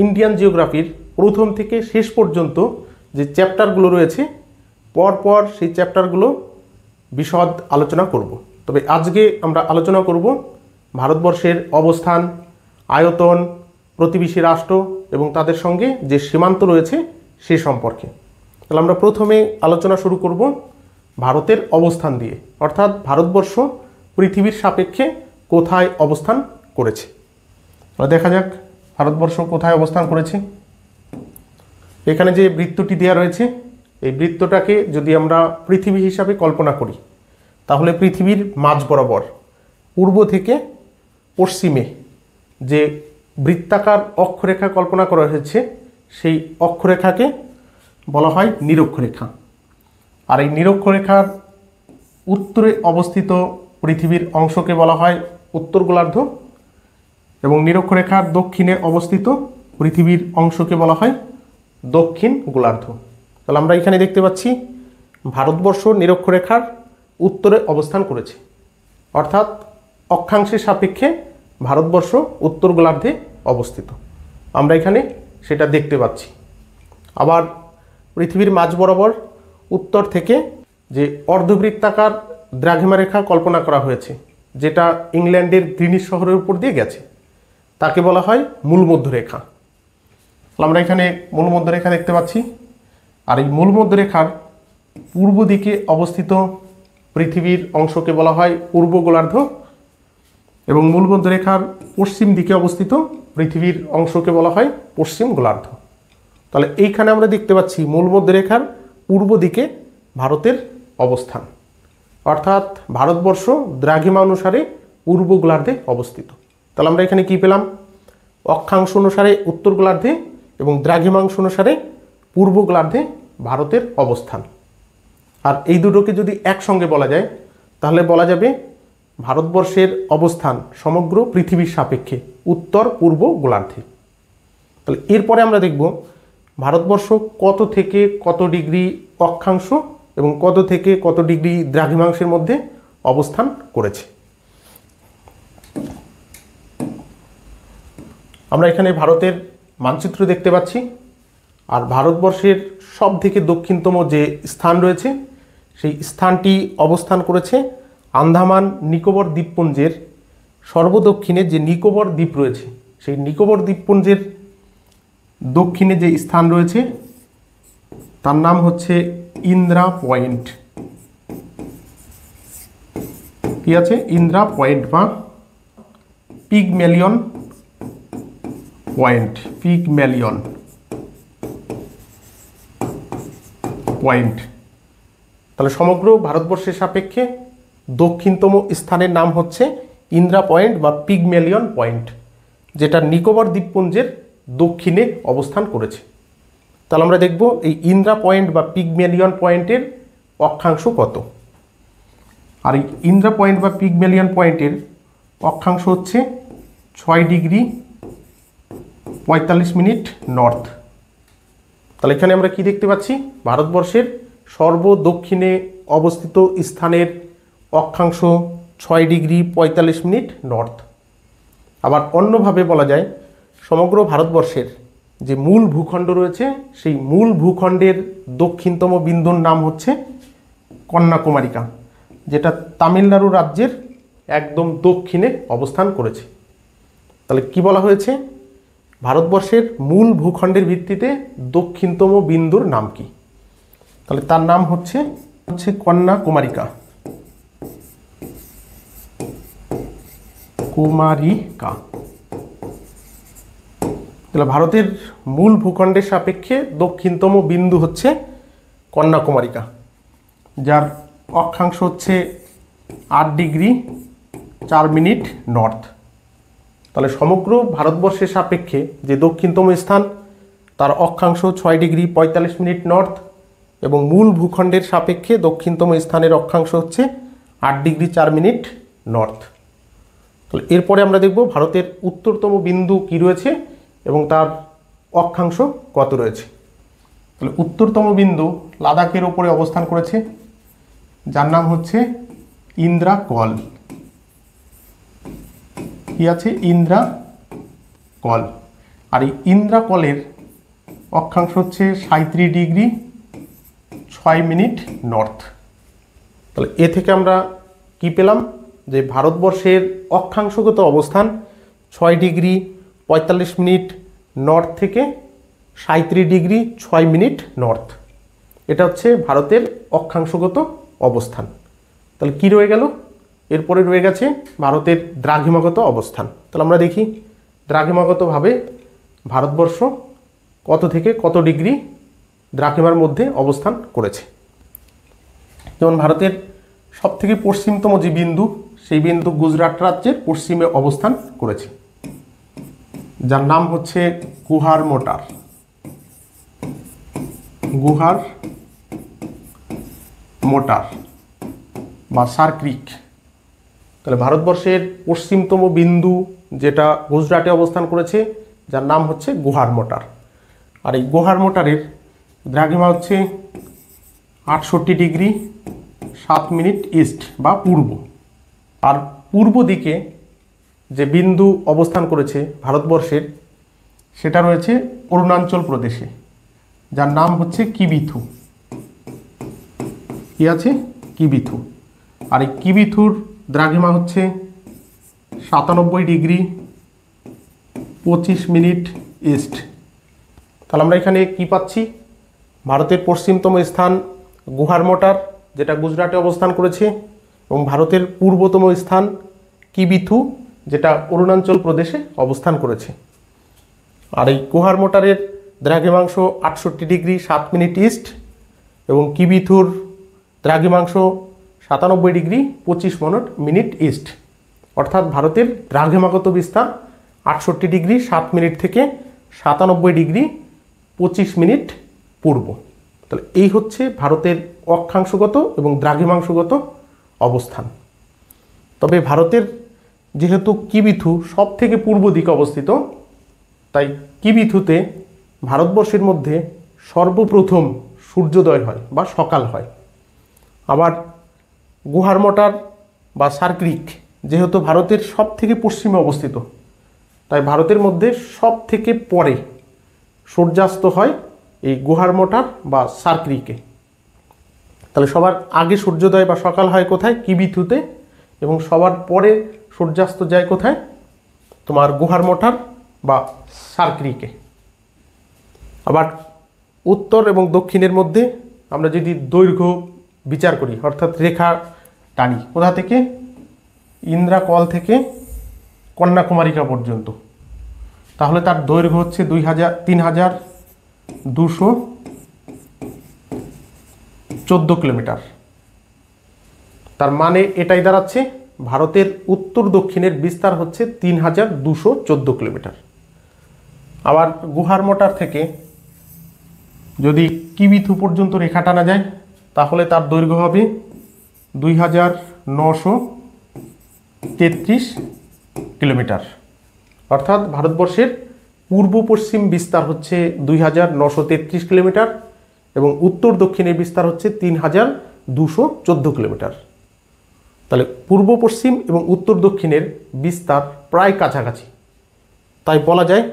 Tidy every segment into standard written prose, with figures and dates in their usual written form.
Indian জিওগ্রাফির প্রথম থেকে শেষ পর্যন্ত যে চ্যাপ্টারগুলো রয়েছে পরপর সেই চ্যাপ্টারগুলো বিশদ আলোচনা করব। তবে আজকে আমরা আলোচনা করব ভারতবর্ষের অবস্থান, আয়তন, প্রতিবেশী রাষ্ট্র এবং তাদের সঙ্গে যে সীমান্ত রয়েছে সে সম্পর্কে। তাহলে আমরা প্রথমে আলোচনা শুরু করব ভারতের অবস্থান দিয়ে, অর্থাৎ ভারতবর্ষ পৃথিবীর সাপেক্ষে কোথায় অবস্থান করেছে। দেখা যাক ভারতবর্ষ কোথায় অবস্থান করেছে। এখানে যে বৃত্তটি দেওয়া রয়েছে এই বৃত্তটাকে যদি আমরা পৃথিবী হিসাবে কল্পনা করি তাহলে পৃথিবীর মাঝ বরাবর পূর্ব থেকে পশ্চিমে যে বৃত্তাকার অক্ষরেখা কল্পনা করা হয়েছে সেই অক্ষরেখাকে বলা হয় নিরক্ষরেখা। আর এই নিরক্ষরেখার উত্তরে অবস্থিত পৃথিবীর অংশকে বলা হয় উত্তর গোলার্ধ এবং নিরক্ষরেখার দক্ষিণে অবস্থিত পৃথিবীর অংশকে বলা হয় দক্ষিণ গোলার্ধ। তাহলে আমরা এখানে দেখতে পাচ্ছি ভারতবর্ষ নিরক্ষরেখার উত্তরে অবস্থান করেছে, অর্থাৎ অক্ষাংশের সাপেক্ষে ভারতবর্ষ উত্তর গোলার্ধে অবস্থিত। আমরা এখানে সেটা দেখতে পাচ্ছি। আবার পৃথিবীর মাঝ বরাবর উত্তর থেকে যে অর্ধবৃত্তাকার দ্রাঘিমা রেখা কল্পনা করা হয়েছে, যেটা ইংল্যান্ডের গ্রিনিচ শহরের উপর দিয়ে গেছে, তাকে বলা হয় মূলমধ্যরেখা। আমরা এখানে মূলমধ্যরেখা দেখতে পাচ্ছি। আর এই মূলমধ্যরেখার পূর্ব দিকে অবস্থিত পৃথিবীর অংশকে বলা হয় পূর্ব গোলার্ধ এবং মূলমধ্যরেখার পশ্চিম দিকে অবস্থিত পৃথিবীর অংশকে বলা হয় পশ্চিম গোলার্ধ। তাহলে এইখানে আমরা দেখতে পাচ্ছি মূলমধ্যরেখার পূর্ব দিকে ভারতের অবস্থান, অর্থাৎ ভারতবর্ষ দ্রাঘিমা অনুসারে পূর্ব গোলার্ধে অবস্থিত। তাহলে আমরা এখানে কি পেলাম? অক্ষাংশ অনুসারে উত্তর গোলার্ধে এবং দ্রাঘিমাংশ অনুসারে পূর্ব গোলার্ধে ভারতের অবস্থান। আর এই দুটোকে যদি একসঙ্গে বলা যায় তাহলে বলা যাবে ভারতবর্ষের অবস্থান সমগ্র পৃথিবীর সাপেক্ষে উত্তর পূর্ব গোলার্ধে। তাহলে এরপরে আমরা দেখব ভারতবর্ষ কত থেকে কত ডিগ্রি অক্ষাংশ এবং কত থেকে কত ডিগ্রি দ্রাঘিমাংশের মধ্যে অবস্থান করেছে। আমরা এখানে ভারতের মানচিত্র দেখতে পাচ্ছি। আর ভারতবর্ষের সব থেকে দক্ষিণতম যে স্থান রয়েছে সেই স্থানটি অবস্থান করেছে আন্দামান নিকোবর দ্বীপপুঞ্জের সর্বদক্ষিণে যে নিকোবর দ্বীপ রয়েছে সেই নিকোবর দ্বীপপুঞ্জের দক্ষিণে যে স্থান রয়েছে তার নাম হচ্ছে ইন্দ্রা পয়েন্ট। কি আছে? ইন্দ্রা পয়েন্ট বা পিগম্যালিয়ন পয়েন্ট, পিগম্যালিয়ন পয়েন্ট। তাহলে সমগ্র ভারতবর্ষের সাপেক্ষে দক্ষিণতম স্থানের নাম হচ্ছে ইন্দ্রা পয়েন্ট বা পিগম্যালিয়ন পয়েন্ট, যেটা নিকোবর দ্বীপপুঞ্জের দক্ষিণে অবস্থান করেছে। তাহলে আমরা দেখব এই ইন্দ্রা পয়েন্ট বা পিগম্যালিয়ন পয়েন্টের অক্ষাংশ কত। আর এই ইন্দ্রা পয়েন্ট বা পিগম্যালিয়ন পয়েন্টের অক্ষাংশ হচ্ছে 6 ডিগ্রি 45 মিনিট নর্থ। তাহলে এখানে আমরা কি দেখতে পাচ্ছি? ভারতবর্ষের সর্বদক্ষিণে অবস্থিত স্থানের অক্ষাংশ 6 ডিগ্রি 45 মিনিট নর্থ। আবার অন্যভাবে বলা যায় সমগ্র ভারতবর্ষের যে মূল ভূখণ্ড রয়েছে সেই মূল ভূখণ্ডের দক্ষিণতম বিন্দুর নাম হচ্ছে কন্যাকুমারিকা, যেটা তামিলনাড়ু রাজ্যের একদম দক্ষিণে অবস্থান করেছে। তাহলে কি বলা হয়েছে? ভারতবর্ষের মূল ভূখণ্ডের ভিত্তিতে দক্ষিণতম বিন্দুর নাম কি? তাহলে তার নাম হচ্ছে কন্যাকুমারিকা। কুমারিকা। তাহলে ভারতের মূল ভূখণ্ডের সাপেক্ষে দক্ষিণতম বিন্দু হচ্ছে কন্যাকুমারিকা, যার অক্ষাংশ হচ্ছে 8 ডিগ্রি 4 মিনিট নর্থ। তাহলে সমগ্র ভারতবর্ষের সাপেক্ষে যে দক্ষিণতম স্থান তার অক্ষাংশ 6 ডিগ্রি 45 মিনিট নর্থ এবং মূল ভূখণ্ডের সাপেক্ষে দক্ষিণতম স্থানের অক্ষাংশ হচ্ছে 8 ডিগ্রি 4 মিনিট নর্থ। তাহলে এরপরে আমরা দেখব ভারতের উত্তরতম বিন্দু কি রয়েছে এবং তার অক্ষাংশ কত রয়েছে। তাহলে উত্তরতম বিন্দু লাদাখের উপরে অবস্থান করেছে, যার নাম হচ্ছে ইন্দ্রাকল। কি আছে? ইন্দ্রাকল। আর এই ইন্দ্রাকলের অক্ষাংশ হচ্ছে 37°6' নর্থ। তাহলে এ থেকে আমরা কি পেলাম, যে ভারতবর্ষের অক্ষাংশগত অবস্থান 6°45' নর্থ থেকে 37°6' নর্থ। এটা হচ্ছে ভারতের অক্ষাংশগত অবস্থান। তাহলে কি রয়ে গেল, এরপরে রয়ে গেছে ভারতের দ্রাঘিমাগত অবস্থান। তাহলে আমরা দেখি দ্রাঘিমাগতভাবে ভারতবর্ষ কত থেকে কত ডিগ্রি দ্রাঘিমার মধ্যে অবস্থান করেছে। যেমন ভারতের সবথেকে পশ্চিমতম যে বিন্দু, সেই বিন্দু গুজরাট রাজ্যের পশ্চিমে অবস্থান করেছে, যার নাম হচ্ছে গুহার মোটার। গুহার মোটার বা সার ক্রিক। তাহলে ভারতবর্ষের পশ্চিমতম বিন্দু যেটা গুজরাটে অবস্থান করেছে, যার নাম হচ্ছে গুহার মোটার। আর এই গুহার মোটারের দ্রাঘিমা হচ্ছে 68°7' ইস্ট বা পূর্ব। আর পূর্ব দিকে যে বিন্দু অবস্থান করেছে ভারতবর্ষের, সেটা রয়েছে অরুণাচল প্রদেশে, যার নাম হচ্ছে কিবিথু। কি আছে? কিবিথু। আর এই কিবিথুর দ্রাঘিমা হচ্ছে 97°25' ইস্ট। তাহলে আমরা এখানে কি পাচ্ছি, ভারতের পশ্চিমতম স্থান গুহার মোটার, যেটা গুজরাটে অবস্থান করেছে, এবং ভারতের পূর্বতম স্থান কিবিথু, যেটা অরুণাচল প্রদেশে অবস্থান করেছে। আর এই গুহার মোটারের দ্রাঘিমাংশ 68°7' ইস্ট এবং কিবিথুর দ্রাঘিমাংশ 97°25' ইস্ট। অর্থাৎ ভারতের দ্রাঘিমাগত বিস্তার 68°7' থেকে 97°25' পূর্ব। তাহলে এই হচ্ছে ভারতের অক্ষাংশগত এবং দ্রাঘিমাংশগত অবস্থান। তবে ভারতের যেহেতু কিবিথু সব থেকে পূর্ব দিকে অবস্থিত, তাই কিবিথুতে ভারতবর্ষের মধ্যে সর্বপ্রথম সূর্যোদয় হয় বা সকাল হয়। আবার গুহার মোটার বা সার্ক্রিক যেহেতু ভারতের সব থেকে পশ্চিমে অবস্থিত, তাই ভারতের মধ্যে সব থেকে পরে সূর্যাস্ত হয় এই গুহার মোটার বা সার্ক্রিকে। তাহলে সবার আগে সূর্যোদয় বা সকাল হয় কোথায়? কিবিথুতে। এবং সবার পরে সূর্যাস্ত যায় কোথায়? তোমার গুহার মোটার বা সার্ক্রিকে। আবার উত্তর এবং দক্ষিণের মধ্যে আমরা যদি দৈর্ঘ্য বিচার করি, অর্থাৎ রেখা টানি, কোথা থেকে? ইন্দ্রাকল থেকে কন্যাকুমারিকা পর্যন্ত, তাহলে তার দৈর্ঘ্য হচ্ছে 3214 কিলোমিটার। তার মানে এটাই দাঁড়াচ্ছে ভারতের উত্তর দক্ষিণের বিস্তার হচ্ছে 3214 কিলোমিটার। আবার গুহার মোটার থেকে যদি কিবিথু পর্যন্ত রেখা টানা যায়, তাহলে তার দৈর্ঘ্য হবে 2933 কিলোমিটার। অর্থাৎ ভারতবর্ষের পূর্ব পশ্চিম বিস্তার হচ্ছে 2933 কিলোমিটার এবং উত্তর দক্ষিণের বিস্তার হচ্ছে 3214 কিলোমিটার। তাহলে পূর্ব পশ্চিম এবং উত্তর দক্ষিণের বিস্তার প্রায় কাছাকাছি। তাই বলা যায়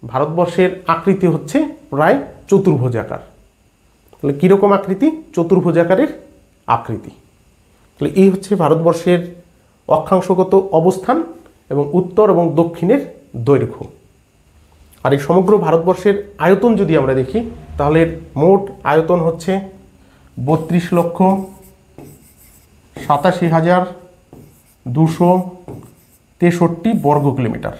ভারতবর্ষের আকৃতি হচ্ছে প্রায় চতুর্ভুজাকার। তাহলে কীরকম আকৃতি? চতুর্ভুজাকারের আকৃতি। তাহলে এই হচ্ছে ভারতবর্ষের অক্ষাংশগত অবস্থান এবং উত্তর এবং দক্ষিণের দৈর্ঘ্য। আর এই সমগ্র ভারতবর্ষের আয়তন যদি আমরা দেখি, তাহলে মোট আয়তন হচ্ছে 32,87,263 বর্গ কিলোমিটার।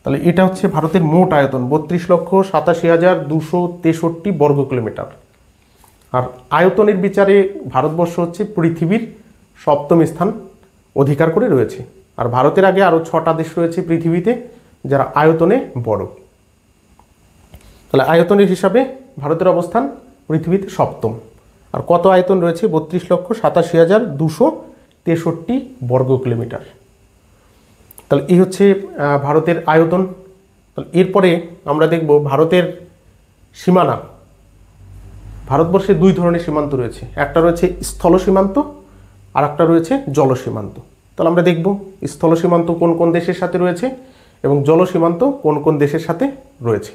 তাহলে এটা হচ্ছে ভারতের মোট আয়তন, 32,87,263 বর্গ কিলোমিটার। আর আয়তনের বিচারে ভারতবর্ষ হচ্ছে পৃথিবীর 7ম স্থান অধিকার করে রয়েছে। আর ভারতের আগে আরও 6টা দেশ রয়েছে পৃথিবীতে যারা আয়তনে বড়। তাহলে আয়তনের হিসাবে ভারতের অবস্থান পৃথিবীতে 7ম। আর কত আয়তন রয়েছে? 32,87,263 বর্গ কিলোমিটার। তাহলে এই হচ্ছে ভারতের আয়তন। তাহলে এরপরে আমরা দেখব ভারতের সীমানা। ভারতবর্ষে 2 ধরনের সীমান্ত রয়েছে, একটা রয়েছে স্থল সীমান্ত আর একটা রয়েছে জল সীমান্ত। তাহলে আমরা দেখব স্থল সীমান্ত কোন কোন দেশের সাথে রয়েছে এবং জল সীমান্ত কোন কোন দেশের সাথে রয়েছে।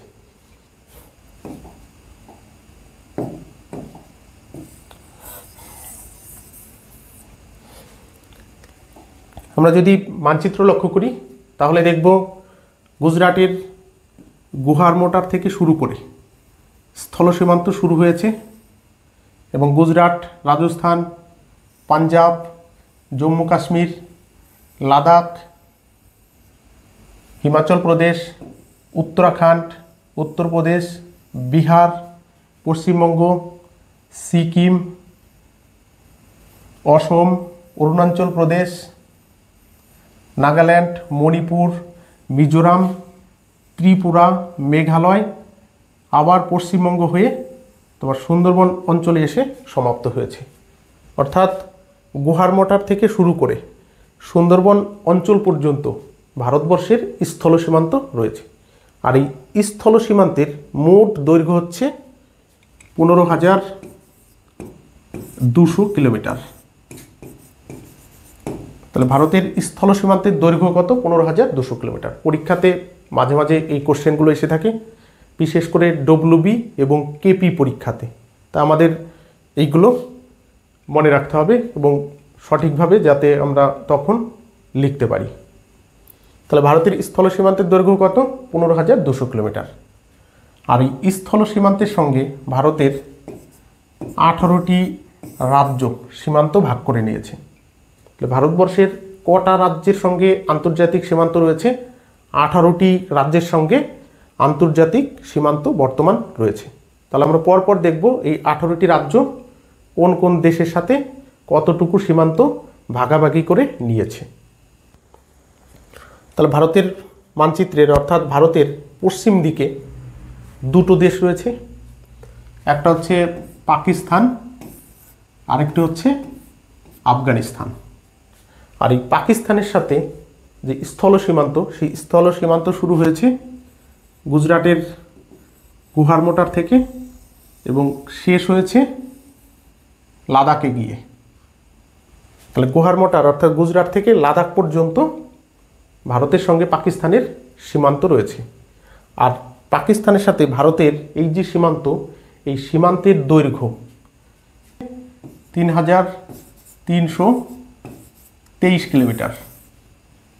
আমরা যদি মানচিত্র লক্ষ্য করি তাহলে দেখব গুজরাটের গুহারমোটার থেকে শুরু করে স্থল সীমান্ত শুরু হয়েছে এবং গুজরাট, রাজস্থান, পাঞ্জাব, জম্মু কাশ্মীর, লাদাখ, হিমাচল প্রদেশ, উত্তরাখণ্ড, উত্তরপ্রদেশ, বিহার, পশ্চিমবঙ্গ, সিকিম, অসম, অরুণাচল প্রদেশ, নাগাল্যান্ড, মণিপুর, মিজোরাম, ত্রিপুরা, মেঘালয়, আবার পশ্চিমবঙ্গ হয়ে তোমার সুন্দরবন অঞ্চলে এসে সমাপ্ত হয়েছে। অর্থাৎ গুহারমোটার থেকে শুরু করে সুন্দরবন অঞ্চল পর্যন্ত ভারতবর্ষের স্থল সীমান্ত রয়েছে। আর এই স্থল সীমান্তের মোট দৈর্ঘ্য হচ্ছে 15,200 কিলোমিটার। তাহলে ভারতের স্থল সীমান্তের দৈর্ঘ্য কত? 15,200 কিলোমিটার। পরীক্ষাতে মাঝে মাঝে এই কোশ্চেনগুলো এসে থাকে, বিশেষ করে ডব্লিউবি এবং কেপি পরীক্ষাতে। তা আমাদের এইগুলো মনে রাখতে হবে এবং সঠিকভাবে যাতে আমরা তখন লিখতে পারি। তাহলে ভারতের স্থল সীমান্তের দৈর্ঘ্য কত? 15,200 কিলোমিটার। আর এই স্থল সীমান্তের সঙ্গে ভারতের 18টি রাজ্য সীমান্ত ভাগ করে নিয়েছে। ভারতবর্ষের কটা রাজ্যের সঙ্গে আন্তর্জাতিক সীমান্ত রয়েছে? 18টি রাজ্যের সঙ্গে আন্তর্জাতিক সীমান্ত বর্তমান রয়েছে। তাহলে আমরা পরপর দেখব এই 18টি রাজ্য কোন কোন দেশের সাথে কতটুকু সীমান্ত ভাগাভাগি করে নিয়েছে। তাহলে ভারতের মানচিত্রের অর্থাৎ ভারতের পশ্চিম দিকে দুটো দেশ রয়েছে, একটা হচ্ছে পাকিস্তান, আরেকটি হচ্ছে আফগানিস্তান। আর এই পাকিস্তানের সাথে যে স্থল সীমান্ত, সেই স্থল সীমান্ত শুরু হয়েছে গুজরাটের গুহারমোটার থেকে এবং শেষ হয়েছে লাদাখে গিয়ে। তাহলে গুহারমোটার অর্থাৎ গুজরাট থেকে লাদাখ পর্যন্ত ভারতের সঙ্গে পাকিস্তানের সীমান্ত রয়েছে। আর পাকিস্তানের সাথে ভারতের এই যে সীমান্ত, এই সীমান্তের দৈর্ঘ্য 3,323 কিলোমিটার।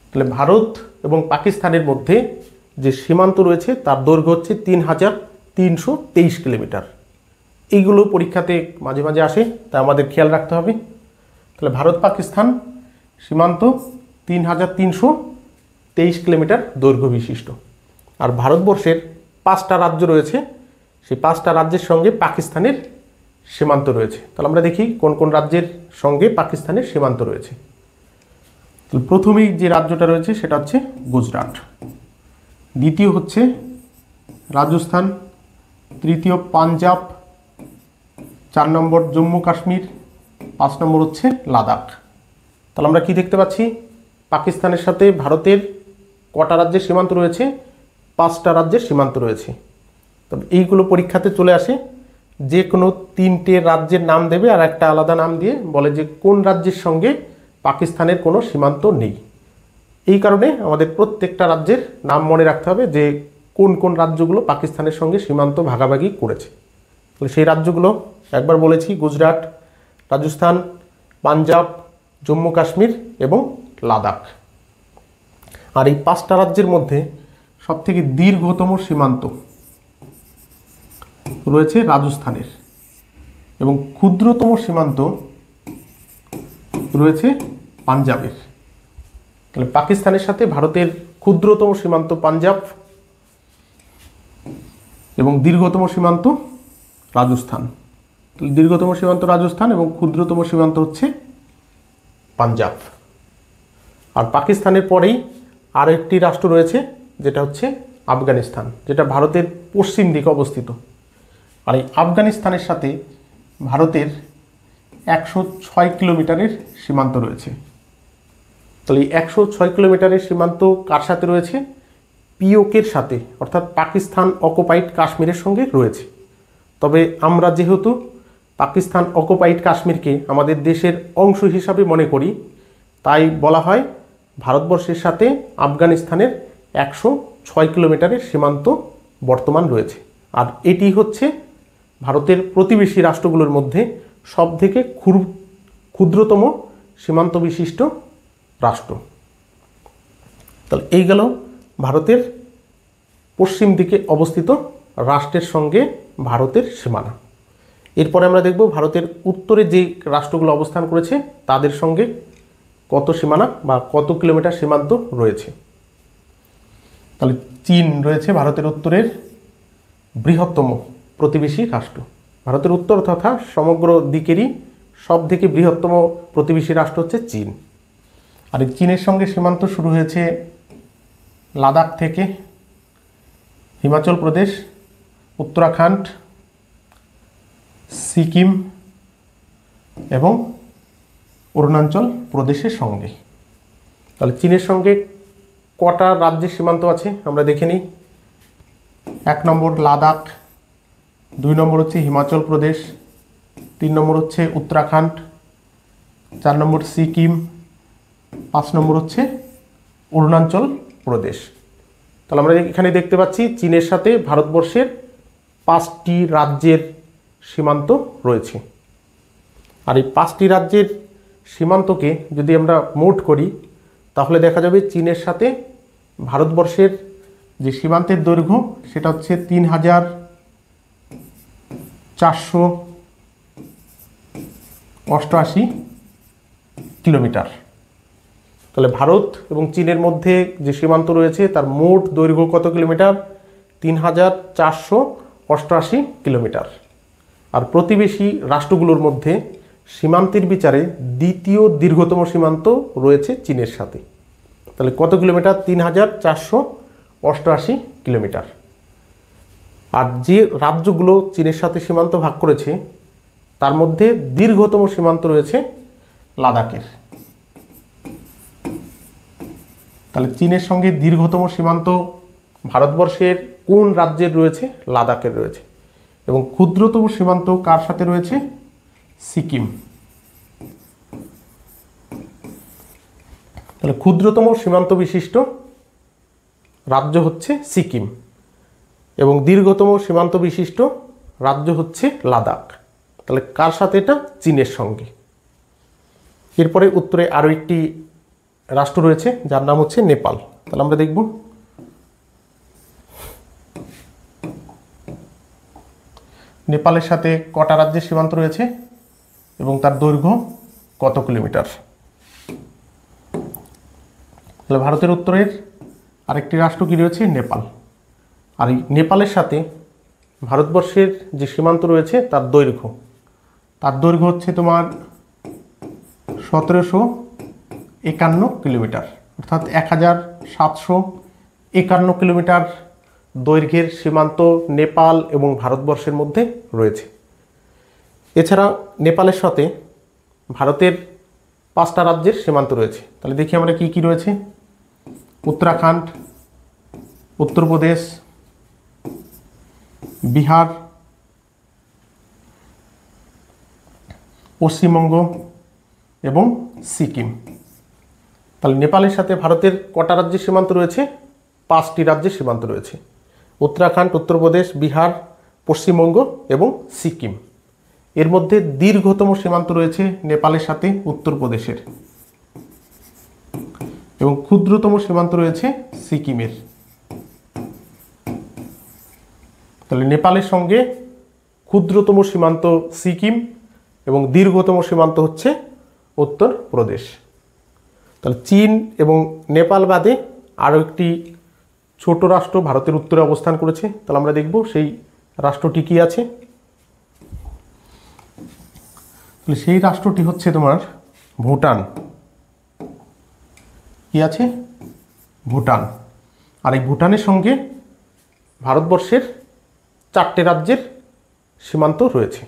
তাহলে ভারত এবং পাকিস্তানের মধ্যে যে সীমান্ত রয়েছে তার দৈর্ঘ্য হচ্ছে 3,323 কিলোমিটার। এইগুলো পরীক্ষাতে মাঝে মাঝে আসে, তা আমাদের খেয়াল রাখতে হবে। তাহলে ভারত পাকিস্তান সীমান্ত 3,323 কিলোমিটার দৈর্ঘ্য বিশিষ্ট। আর ভারতবর্ষের 5টা রাজ্য রয়েছে, সেই 5টা রাজ্যের সঙ্গে পাকিস্তানের সীমান্ত রয়েছে। তাহলে আমরা দেখি কোন কোন রাজ্যের সঙ্গে পাকিস্তানের সীমান্ত রয়েছে। তাহলে প্রথমেই যে রাজ্যটা রয়েছে সেটা হচ্ছে গুজরাট, দ্বিতীয় হচ্ছে রাজস্থান, তৃতীয় পাঞ্জাব, 4 নম্বর জম্মু কাশ্মীর, 5 নম্বর হচ্ছে লাদাখ। তাহলে আমরা কি দেখতে পাচ্ছি? পাকিস্তানের সাথে ভারতের কটা রাজ্যের সীমান্ত রয়েছে? 5টা রাজ্যের সীমান্ত রয়েছে। তবে এইগুলো পরীক্ষাতে চলে আসে, যে কোনো 3টে রাজ্যের নাম দেবে আর একটা আলাদা নাম দিয়ে বলে যে কোন রাজ্যের সঙ্গে পাকিস্তানের কোনো সীমান্ত নেই। এই কারণে আমাদের প্রত্যেকটা রাজ্যের নাম মনে রাখতে হবে যে কোন কোন রাজ্যগুলো পাকিস্তানের সঙ্গে সীমান্ত ভাগাভাগি করেছে। তাহলে সেই রাজ্যগুলো একবার বলেছি, গুজরাট, রাজস্থান, পাঞ্জাব, জম্মু কাশ্মীর এবং লাদাখ। আর এই 5টা রাজ্যের মধ্যে সবথেকে দীর্ঘতম সীমান্ত রয়েছে রাজস্থানের এবং ক্ষুদ্রতম সীমান্ত রয়েছে পাঞ্জাবের। তাহলে পাকিস্তানের সাথে ভারতের ক্ষুদ্রতম সীমান্ত পাঞ্জাব এবং দীর্ঘতম সীমান্ত রাজস্থান। তাহলে দীর্ঘতম সীমান্ত রাজস্থান এবং ক্ষুদ্রতম সীমান্ত হচ্ছে পাঞ্জাব। আর পাকিস্তানের পরেই আরও একটি রাষ্ট্র রয়েছে যেটা হচ্ছে আফগানিস্তান, যেটা ভারতের পশ্চিম দিকে অবস্থিত। আর এই আফগানিস্তানের সাথে ভারতের 106 কিলোমিটারের সীমান্ত রয়েছে। তাহলে এই 106 কিলোমিটারের সীমান্ত কার সাথে রয়েছে? পিওকের সাথে, অর্থাৎ পাকিস্তান অকুপাইড কাশ্মীরের সঙ্গে রয়েছে। তবে আমরা যেহেতু পাকিস্তান অকুপাইড কাশ্মীরকে আমাদের দেশের অংশ হিসাবে মনে করি, তাই বলা হয় ভারতবর্ষের সাথে আফগানিস্তানের 106 কিলোমিটারের সীমান্ত বর্তমান রয়েছে। আর এটি হচ্ছে ভারতের প্রতিবেশী রাষ্ট্রগুলোর মধ্যে সবথেকে ক্ষুদ্রতম সীমান্ত বিশিষ্ট রাষ্ট্র। তাহলে এই গেল ভারতের পশ্চিম দিকে অবস্থিত রাষ্ট্রের সঙ্গে ভারতের সীমানা। এরপরে আমরা দেখব ভারতের উত্তরে যে রাষ্ট্রগুলো অবস্থান করেছে তাদের সঙ্গে কত সীমানা বা কত কিলোমিটার সীমান্ত রয়েছে। তাহলে চীন রয়েছে ভারতের উত্তরের বৃহত্তম প্রতিবেশী রাষ্ট্র। ভারতের উত্তর তথা সমগ্র দিকেরই সব থেকে বৃহত্তম প্রতিবেশী রাষ্ট্র হচ্ছে চীন। আর এই চীনের সঙ্গে সীমান্ত শুরু হয়েছে লাদাখ থেকে, হিমাচল প্রদেশ, উত্তরাখণ্ড, সিকিম এবং অরুণাচল প্রদেশের সঙ্গে। তাহলে চীনের সঙ্গে কটা রাজ্যের সীমান্ত আছে আমরা দেখে নিই। 1 নম্বর লাদাখ, 2 নম্বর হচ্ছে হিমাচল প্রদেশ, 3 নম্বর হচ্ছে উত্তরাখণ্ড, 4 নম্বর সিকিম, 5 নম্বর হচ্ছে অরুণাচল প্রদেশ। তাহলে আমরা এখানে দেখতে পাচ্ছি চীনের সাথে ভারতবর্ষের 5টি রাজ্যের সীমান্ত রয়েছে। আর এই 5টি রাজ্যের সীমান্তকে যদি আমরা মোট করি তাহলে দেখা যাবে চীনের সাথে ভারতবর্ষের যে সীমান্তের দৈর্ঘ্য সেটা হচ্ছে 3488 কিলোমিটার। তাহলে ভারত এবং চীনের মধ্যে যে সীমান্ত রয়েছে তার মোট দৈর্ঘ্য কত কিলোমিটার? 3488 কিলোমিটার। আর প্রতিবেশী রাষ্ট্রগুলোর মধ্যে সীমান্তের বিচারে দ্বিতীয় দীর্ঘতম সীমান্ত রয়েছে চীনের সাথে। তাহলে কত কিলোমিটার? 3488 কিলোমিটার। আর যে রাজ্যগুলো চীনের সাথে সীমান্ত ভাগ করেছে তার মধ্যে দীর্ঘতম সীমান্ত রয়েছে লাদাখের। তাহলে চীনের সঙ্গে দীর্ঘতম সীমান্ত ভারতবর্ষের কোন রাজ্যের রয়েছে? লাদাখের রয়েছে। এবং ক্ষুদ্রতম সীমান্ত কার সাথে রয়েছে? সিকিম। তাহলে ক্ষুদ্রতম সীমান্ত বিশিষ্ট রাজ্য হচ্ছে সিকিম এবং দীর্ঘতম সীমান্ত বিশিষ্ট রাজ্য হচ্ছে লাদাখ। তাহলে কার সাথে? এটা চীনের সঙ্গে। এরপরে উত্তরে আরও একটি রাষ্ট্র রয়েছে যার নাম হচ্ছে নেপাল। তাহলে আমরা দেখব নেপালের সাথে কটা রাজ্যের সীমান্ত রয়েছে এবং তার দৈর্ঘ্য কত কিলোমিটার। তাহলে ভারতের উত্তরের আরেকটি রাষ্ট্র কি রয়েছে? নেপাল। আর এই নেপালের সাথে ভারতবর্ষের যে সীমান্ত রয়েছে তার দৈর্ঘ্য হচ্ছে তোমার 1751 কিলোমিটার, অর্থাৎ 1751 কিলোমিটার দৈর্ঘ্যের সীমান্ত নেপাল এবং ভারতবর্ষের মধ্যে রয়েছে। এছাড়া নেপালের সাথে ভারতের 5টা রাজ্যের সীমান্ত রয়েছে। তাহলে দেখি আমরা কি কি রয়েছে। উত্তরাখণ্ড, উত্তরপ্রদেশ, বিহার, পশ্চিমবঙ্গ এবং সিকিম। তাহলে নেপালের সাথে ভারতের কটা রাজ্যের সীমান্ত রয়েছে? 5টি রাজ্যের সীমান্ত রয়েছে। উত্তরাখণ্ড, উত্তরপ্রদেশ, বিহার, পশ্চিমবঙ্গ এবং সিকিম। এর মধ্যে দীর্ঘতম সীমান্ত রয়েছে নেপালের সাথে উত্তরপ্রদেশের এবং ক্ষুদ্রতম সীমান্ত রয়েছে সিকিমের। তাহলে নেপালের সঙ্গে ক্ষুদ্রতম সীমান্ত সিকিম এবং দীর্ঘতম সীমান্ত হচ্ছে উত্তরপ্রদেশ। তাহলে চীন এবং নেপাল বাদে আরও একটি ছোট রাষ্ট্র ভারতের উত্তরে অবস্থান করেছে। তাহলে আমরা দেখব সেই রাষ্ট্রটি কি আছে। তাহলে সেই রাষ্ট্রটি হচ্ছে তোমার ভুটান। কি আছে? ভুটান। আর এই ভুটানের সঙ্গে ভারতবর্ষের 4টে রাজ্যের সীমান্ত রয়েছে।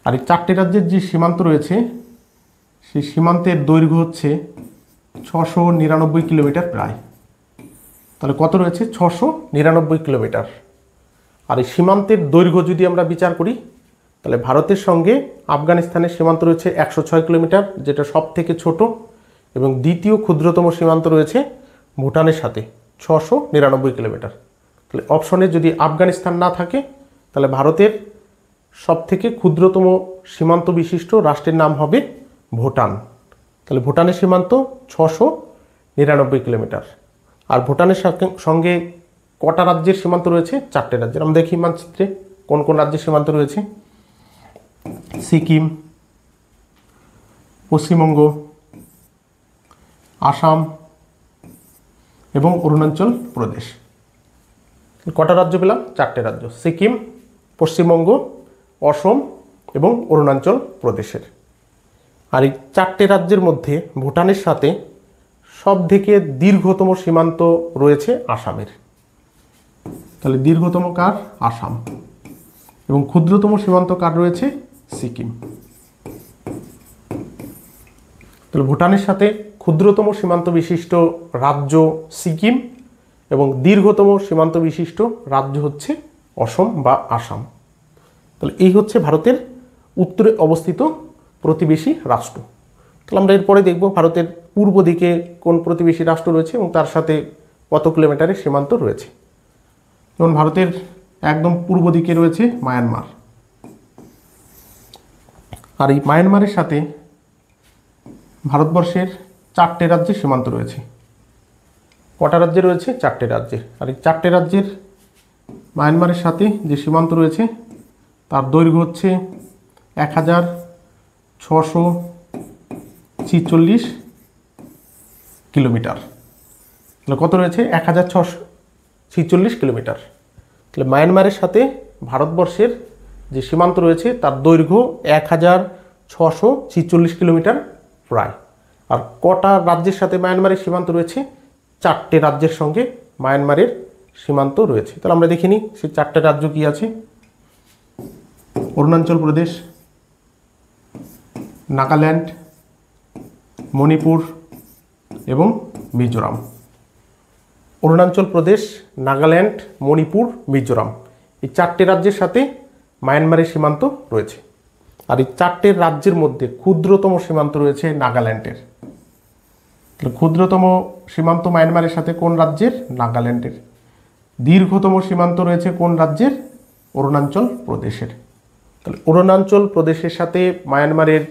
আর এই 4টে রাজ্যের যে সীমান্ত রয়েছে সেই সীমান্তের দৈর্ঘ্য হচ্ছে 699 কিলোমিটার প্রায়। তাহলে কত রয়েছে? 699 কিলোমিটার। আর এই সীমান্তের দৈর্ঘ্য যদি আমরা বিচার করি তাহলে ভারতের সঙ্গে আফগানিস্তানের সীমান্ত রয়েছে 106 কিলোমিটার, যেটা সব থেকে ছোট, এবং দ্বিতীয় ক্ষুদ্রতম সীমান্ত রয়েছে ভুটানের সাথে 699 কিলোমিটার। তাহলে অপশনে যদি আফগানিস্তান না থাকে তাহলে ভারতের সবথেকে ক্ষুদ্রতম সীমান্ত বিশিষ্ট রাষ্ট্রের নাম হবে ভুটান। তাহলে ভুটানের সীমান্ত 699 কিলোমিটার। আর ভুটানের সঙ্গে কটা রাজ্যের সীমান্ত রয়েছে? 4টে রাজ্যের। আমরা দেখি মানচিত্রে কোন কোন রাজ্যের সীমান্ত রয়েছে। সিকিম, পশ্চিমবঙ্গ, আসাম এবং অরুণাচল প্রদেশ। কটা রাজ্য পেলাম? 4টে রাজ্য, সিকিম, পশ্চিমবঙ্গ, অসম এবং অরুণাচল প্রদেশের। আর এই 4টে রাজ্যের মধ্যে ভুটানের সাথে সবথেকে দীর্ঘতম সীমান্ত রয়েছে আসামের। তাহলে দীর্ঘতম কার? আসাম। এবং ক্ষুদ্রতম সীমান্ত কার রয়েছে? সিকিম। তাহলে ভুটানের সাথে ক্ষুদ্রতম সীমান্ত বিশিষ্ট রাজ্য সিকিম এবং দীর্ঘতম সীমান্ত বিশিষ্ট রাজ্য হচ্ছে অসম বা আসাম। তাহলে এই হচ্ছে ভারতের উত্তরে অবস্থিত প্রতিবেশী রাষ্ট্র। তাহলে আমরা এরপরে দেখব ভারতের পূর্ব দিকে কোন প্রতিবেশী রাষ্ট্র রয়েছে এবং তার সাথে কত কিলোমিটারের সীমান্ত রয়েছে। যেমন ভারতের একদম পূর্ব দিকে রয়েছে মায়ানমার। আর এই মায়ানমারের সাথে ভারতবর্ষের 4টে রাজ্যের সীমান্ত রয়েছে। কটা রাজ্যে রয়েছে? 4টে রাজ্যে। আর এই 4টে রাজ্যের মায়ানমারের সাথে যে সীমান্ত রয়েছে তার দৈর্ঘ্য হচ্ছে 1646 কিলোমিটার। তাহলে কত রয়েছে? 1646 কিলোমিটার। তাহলে মায়ানমারের সাথে ভারতবর্ষের যে সীমান্ত রয়েছে তার দৈর্ঘ্য 1646 কিলোমিটার প্রায়। আর কটা রাজ্যের সাথে মায়ানমারের সীমান্ত রয়েছে? 4টে রাজ্যের সঙ্গে মায়ানমারের সীমান্ত রয়েছে। তাহলে আমরা দেখে নিই সেই 4টে রাজ্য কি আছে। অরুণাচল প্রদেশ, নাগাল্যান্ড, মণিপুর এবং মিজোরাম। অরুণাচল প্রদেশ, নাগাল্যান্ড, মণিপুর, মিজোরাম এই 4টে রাজ্যের সাথে মায়ানমারের সীমান্ত রয়েছে। আর এই 4টে রাজ্যের মধ্যে ক্ষুদ্রতম সীমান্ত রয়েছে নাগাল্যান্ডের। তাহলে ক্ষুদ্রতম সীমান্ত মায়ানমারের সাথে কোন রাজ্যের? নাগাল্যান্ডের। দীর্ঘতম সীমান্ত রয়েছে কোন রাজ্যের? অরুণাচল প্রদেশের। তাহলে অরুণাচল প্রদেশের সাথে মায়ানমারের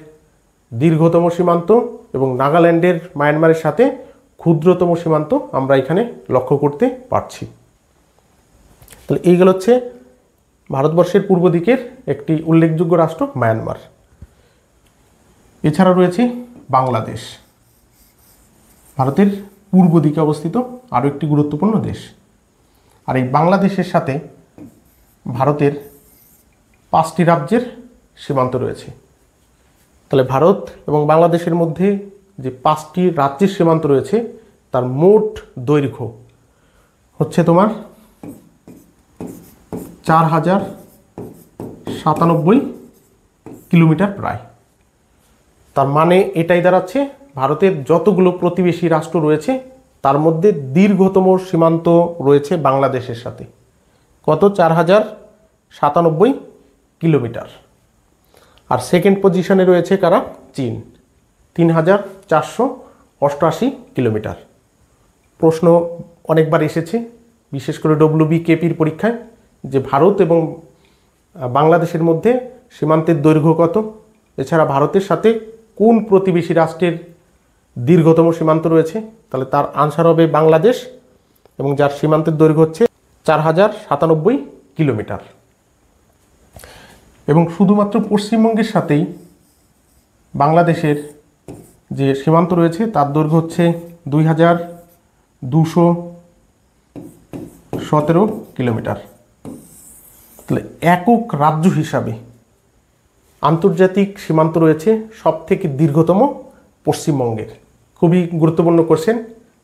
দীর্ঘতম সীমান্ত এবং নাগাল্যান্ডের মায়ানমারের সাথে ক্ষুদ্রতম সীমান্ত আমরা এখানে লক্ষ্য করতে পারছি। তাহলে এইগুলো হচ্ছে ভারতবর্ষের পূর্ব দিকের একটি উল্লেখযোগ্য রাষ্ট্র মায়ানমার। এছাড়া রয়েছে বাংলাদেশ, ভারতের পূর্ব দিকে অবস্থিত আরও একটি গুরুত্বপূর্ণ দেশ। আর এই বাংলাদেশের সাথে ভারতের 5টি রাজ্যের সীমান্ত রয়েছে। তাহলে ভারত এবং বাংলাদেশের মধ্যে যে 5টি রাজ্যের সীমান্ত রয়েছে তার মোট দৈর্ঘ্য হচ্ছে তোমার 4097 কিলোমিটার প্রায়। তার মানে এটাই দাঁড়াচ্ছে ভারতের যতগুলো প্রতিবেশী রাষ্ট্র রয়েছে তার মধ্যে দীর্ঘতম সীমান্ত রয়েছে বাংলাদেশের সাথে। কত? 4097 কিলোমিটার। আর সেকেন্ড পজিশনে রয়েছে কারা? চীন, 3488 কিলোমিটার। প্রশ্ন অনেকবার এসেছে, বিশেষ করে WBKPর পরীক্ষায়, যে ভারত এবং বাংলাদেশের মধ্যে সীমান্তের দৈর্ঘ্য কত। এছাড়া ভারতের সাথে কোন প্রতিবেশী রাষ্ট্রের দীর্ঘতম সীমান্ত রয়েছে। তাহলে তার আনসার হবে বাংলাদেশ এবং যার সীমান্তের দৈর্ঘ্য হচ্ছে 4097 কিলোমিটার। এবং শুধুমাত্র পশ্চিমবঙ্গের সাথেই বাংলাদেশের যে সীমান্ত রয়েছে তার দৈর্ঘ্য হচ্ছে 2217 কিলোমিটার। তাহলে একক রাজ্য হিসাবে আন্তর্জাতিক সীমান্ত রয়েছে সবথেকে দীর্ঘতম পশ্চিমবঙ্গের। খুবই গুরুত্বপূর্ণ কোশ্চেন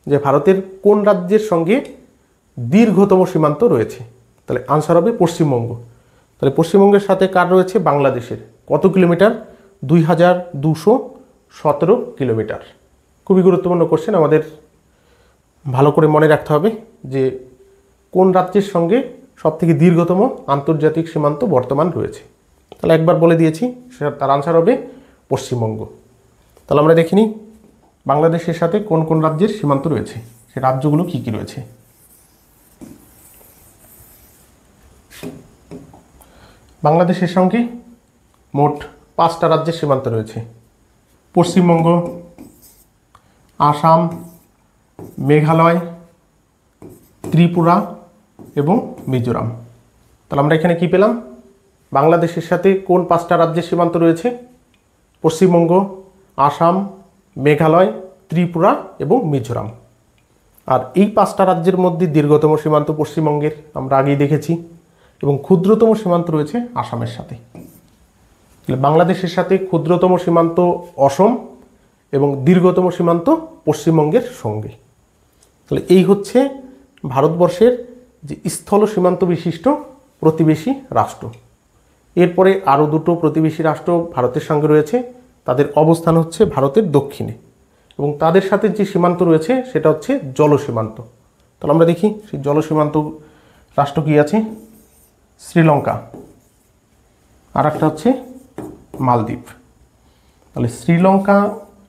যে ভারতের কোন রাজ্যের সঙ্গে দীর্ঘতম সীমান্ত রয়েছে। তাহলে আনসার হবে পশ্চিমবঙ্গ। তাহলে পশ্চিমবঙ্গের সাথে কার রয়েছে? বাংলাদেশের। কত কিলোমিটার? 2217 কিলোমিটার। খুবই গুরুত্বপূর্ণ কোশ্চেন, আমাদের ভালো করে মনে রাখতে হবে যে কোন রাজ্যের সঙ্গে সবথেকে দীর্ঘতম আন্তর্জাতিক সীমান্ত বর্তমান রয়েছে। তাহলে একবার বলে দিয়েছি, তার আনসার হবে পশ্চিমবঙ্গ। তাহলে আমরা দেখিনি বাংলাদেশের সাথে কোন কোন রাজ্যের সীমান্ত রয়েছে, সেই রাজ্যগুলো কী কী রয়েছে। বাংলাদেশের সঙ্গে মোট 5টা রাজ্যের সীমান্ত রয়েছে: পশ্চিমবঙ্গ, আসাম, মেঘালয়, ত্রিপুরা এবং মিজোরাম। তাহলে আমরা এখানে কি পেলাম? বাংলাদেশের সাথে কোন 5টা রাজ্যের সীমান্ত রয়েছে? পশ্চিমবঙ্গ, আসাম, মেঘালয়, ত্রিপুরা এবং মিজোরাম। আর এই 5টা রাজ্যের মধ্যে দীর্ঘতম সীমান্ত পশ্চিমবঙ্গের, আমরা আগেই দেখেছি, এবং ক্ষুদ্রতম সীমান্ত রয়েছে আসামের সাথে। বাংলাদেশের সাথে ক্ষুদ্রতম সীমান্ত অসম এবং দীর্ঘতম সীমান্ত পশ্চিমবঙ্গের সঙ্গে। তাহলে এই হচ্ছে ভারতবর্ষের যে স্থল সীমান্ত বিশিষ্ট প্রতিবেশী রাষ্ট্র। এরপরে আরও দুটো প্রতিবেশী রাষ্ট্র ভারতের সঙ্গে রয়েছে, তাদের অবস্থান হচ্ছে ভারতের দক্ষিণে, এবং তাদের সাথে যে সীমান্ত রয়েছে সেটা হচ্ছে জল সীমান্ত। তাহলে আমরা দেখি সেই জল সীমান্ত রাষ্ট্র কী আছে। শ্রীলঙ্কা, আর একটা হচ্ছে মালদ্বীপ। তাহলে শ্রীলঙ্কা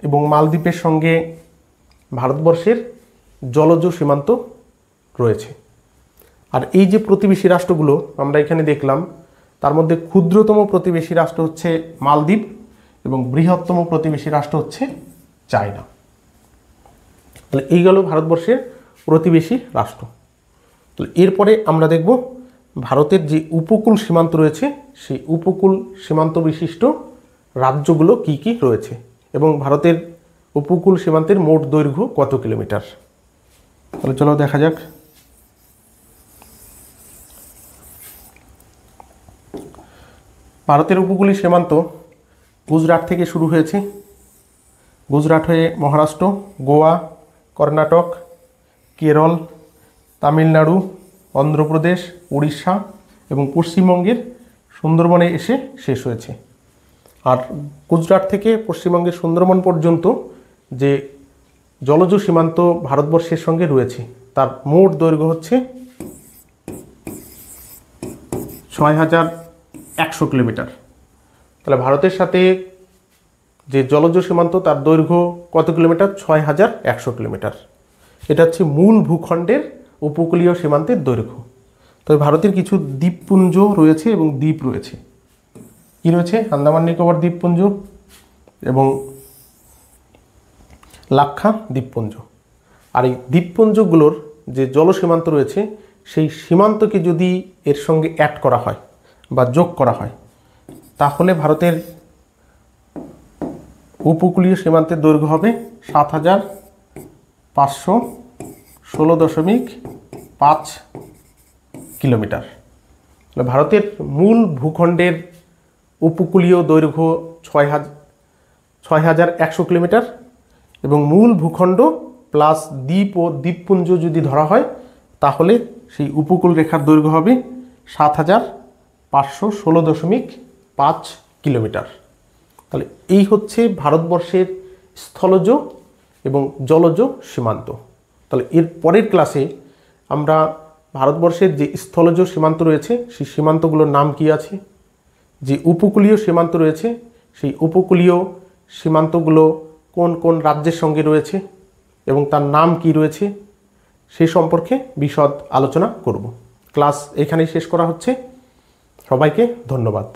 এবং মালদ্বীপের সঙ্গে ভারতবর্ষের জলজ সীমান্ত রয়েছে। আর এই যে প্রতিবেশী রাষ্ট্রগুলো আমরা এখানে দেখলাম, তার মধ্যে ক্ষুদ্রতম প্রতিবেশী রাষ্ট্র হচ্ছে মালদ্বীপ এবং বৃহত্তম প্রতিবেশী রাষ্ট্র হচ্ছে চায়না। তাহলে এই গেল ভারতবর্ষের প্রতিবেশী রাষ্ট্র। তাহলে এরপরে আমরা দেখব ভারতের যে উপকূল সীমান্ত রয়েছে সেই উপকূল সীমান্ত বিশিষ্ট রাজ্যগুলো কি কি রয়েছে এবং ভারতের উপকূল সীমান্তের মোট দৈর্ঘ্য কত কিলোমিটার। তাহলে চলো দেখা যাক। ভারতের উপকূলীয় সীমান্ত গুজরাট থেকে শুরু হয়েছে। গুজরাট হয়ে মহারাষ্ট্র, গোয়া, কর্ণাটক, কেরল, তামিলনাড়ু, অন্ধ্রপ্রদেশ, উড়িষ্যা এবং পশ্চিমবঙ্গের সুন্দরবনে এসে শেষ হয়েছে। আর গুজরাট থেকে পশ্চিমবঙ্গের সুন্দরবন পর্যন্ত যে জলজ সীমান্ত ভারতবর্ষের সঙ্গে রয়েছে তার মোট দৈর্ঘ্য হচ্ছে 6100 কিলোমিটার। তাহলে ভারতের সাথে যে জলজ সীমান্ত তার দৈর্ঘ্য কত কিলোমিটার? 6100 কিলোমিটার। এটা হচ্ছে মূল ভূখণ্ডের উপকূলীয় সীমান্তের দৈর্ঘ্য। তবে ভারতের কিছু দ্বীপপুঞ্জ রয়েছে এবং দ্বীপ রয়েছে। কী রয়েছে? আন্দামান নিকোবর দ্বীপপুঞ্জ এবং লাক্ষা দ্বীপপুঞ্জ। আর এই দ্বীপপুঞ্জগুলোর যে জলসীমান্ত রয়েছে সেই সীমান্তকে যদি এর সঙ্গে অ্যাড করা হয় বা যোগ করা হয় তাহলে ভারতের উপকূলীয় সীমান্তের দৈর্ঘ্য হবে 7516.5 কিলোমিটার। ভারতের মূল ভূখণ্ডের উপকূলীয় দৈর্ঘ্য 6100 কিলোমিটার এবং মূল ভূখণ্ড প্লাস দ্বীপ ও দ্বীপপুঞ্জ যদি ধরা হয় তাহলে সেই উপকূল রেখার দৈর্ঘ্য হবে 7516.5 কিলোমিটার। তাহলে এই হচ্ছে ভারতবর্ষের স্থলজ এবং জলজ সীমান্ত। তাহলে এর পরের ক্লাসে আমরা ভারতবর্ষের যে স্থলজ সীমান্ত রয়েছে সেই সীমান্তগুলোর নাম কি আছে, যে উপকূলীয় সীমান্ত রয়েছে সেই উপকূলীয় সীমান্তগুলো কোন কোন রাজ্যের সঙ্গে রয়েছে এবং তার নাম কি রয়েছে সেই সম্পর্কে বিশদ আলোচনা করব। ক্লাস এখানেই শেষ করা হচ্ছে। সবাইকে ধন্যবাদ।